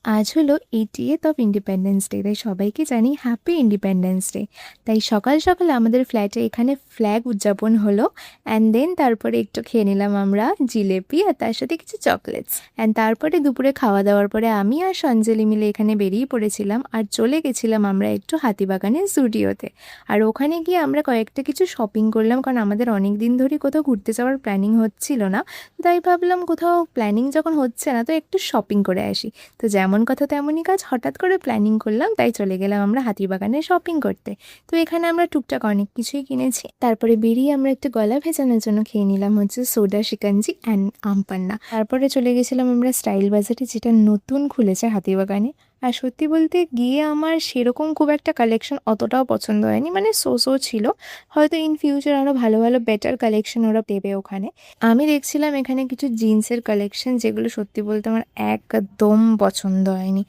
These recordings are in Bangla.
আজ হলো 80th অফ ইন্ডিপেন্ডেন্স ডে, তাই সবাইকে জানি হ্যাপি ইন্ডিপেন্ডেন্স ডে। তাই সকাল সকাল আমাদের ফ্ল্যাটে এখানে ফ্ল্যাগ উদযাপন হলো। অ্যান্ড দেন তারপরে একটু খেয়ে নিলাম আমরা জিলেপি আর তার সাথে কিছু চকলেটস। অ্যান্ড তারপরে দুপুরে খাওয়া দাওয়ার পরে আমি আর সঞ্জলি মিলে এখানে বেরিয়ে পড়েছিলাম আর চলে গেছিলাম আমরা একটু হাতিবাগানের স্টুডিওতে। আর ওখানে গিয়ে আমরা কয়েকটা কিছু শপিং করলাম, কারণ আমাদের অনেক দিন ধরেই কোথাও ঘুরতে যাওয়ার প্ল্যানিং হচ্ছিল না। তাই ভাবলাম কোথাও প্ল্যানিং যখন হচ্ছে না তো একটু শপিং করে আসি। তো যেমন কথা তেমনই কাজ, হঠাৎ করে প্ল্যানিং করলাম, তাই চলে গেলাম আমরা হাতিবাগানে শপিং করতে। তো এখানে আমরা টুকটাক অনেক কিছুই কিনেছি। তারপরে বেরিয়ে আমরা একটু গলা ভেজানোর জন্য খেয়ে নিলাম হচ্ছে সোডা শিকাঞ্জি অ্যান্ড আমপান্না। তারপরে চলে গেছিলাম আমরা স্টাইল বাজারে, যেটা নতুন খুলেছে হাতিবাগানে। আর সত্যি বলতে গিয়ে আমার সেরকম খুব একটা কালেকশন অতটাও পছন্দ হয়নি, মানে সো ছিল। হয়তো ইন ফিউচার আরও ভালো ভালো বেটার কালেকশন ওরা দেবে ওখানে। আমি দেখছিলাম এখানে কিছু জিন্সের কালেকশন, যেগুলো সত্যি বলতে আমার একদম পছন্দ হয়নি।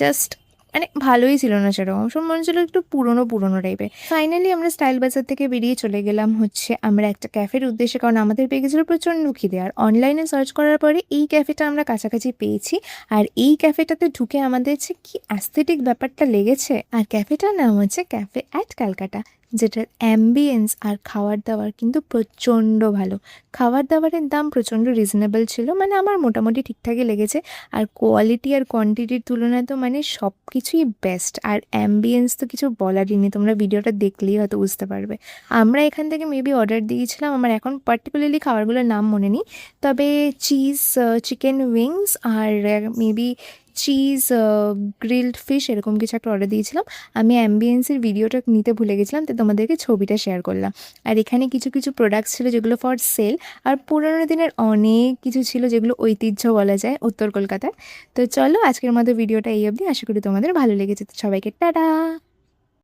জাস্ট মানে ভালোই ছিল না সেরকম, সব মনে হচ্ছিলো একটু পুরনো পুরনো টাইপের। ফাইনালি আমরা স্টাইল বাজার থেকে বেরিয়ে চলে গেলাম হচ্ছে আমরা একটা ক্যাফের উদ্দেশ্যে, কারণ আমাদের পেয়ে গেছিলো প্রচণ্ড খিদে। আর অনলাইনে সার্চ করার পরে এই ক্যাফেটা আমরা কাছাকাছি পেয়েছি। আর এই ক্যাফেটাতে ঢুকে আমাদের যে কি অ্যাস্থেটিক ব্যাপারটা লেগেছে। আর ক্যাফেটার নাম হচ্ছে ক্যাফে অ্যাট ক্যালকাটা, যেটার অ্যাম্বিয়েন্স আর খাবার দাবার কিন্তু প্রচণ্ড ভালো। খাবার দাবারের দাম প্রচণ্ড রিজনেবল ছিল, মানে আমার মোটামুটি ঠিকঠাকই লেগেছে। আর কোয়ালিটি আর কোয়ান্টিটির তুলনায় তো মানে সব কিছুই বেস্ট। আর অ্যাম্বিয়েন্স তো কিছু বলারই নেই, তোমরা ভিডিওটা দেখলেই হয়তো বুঝতে পারবে। আমরা এখান থেকে মেবি অর্ডার দিয়েছিলাম, আমার এখন পার্টিকুলারলি খাবারগুলোর নাম মনে নেই, তবে চিজ চিকেন উইংস আর মেবি চিজ গ্রিলড ফিশ এরকম কিছু একটা অর্ডার দিয়েছিলাম। আমি অ্যাম্বিয়েন্সের ভিডিওটা নিতে ভুলে গেছিলাম, তো তোমাদেরকে ছবিটা শেয়ার করলাম। আর এখানে কিছু কিছু প্রোডাক্টস ছিল যেগুলো ফর সেল, আর পুরোনো দিনের অনেক কিছু ছিল যেগুলো ঐতিহ্য বলা যায় উত্তর কলকাতায়। তো চলো আজকের মতো ভিডিওটা এই অবধি, আশা করি তোমাদের ভালো লেগেছে। তো সবাইকে টাটা।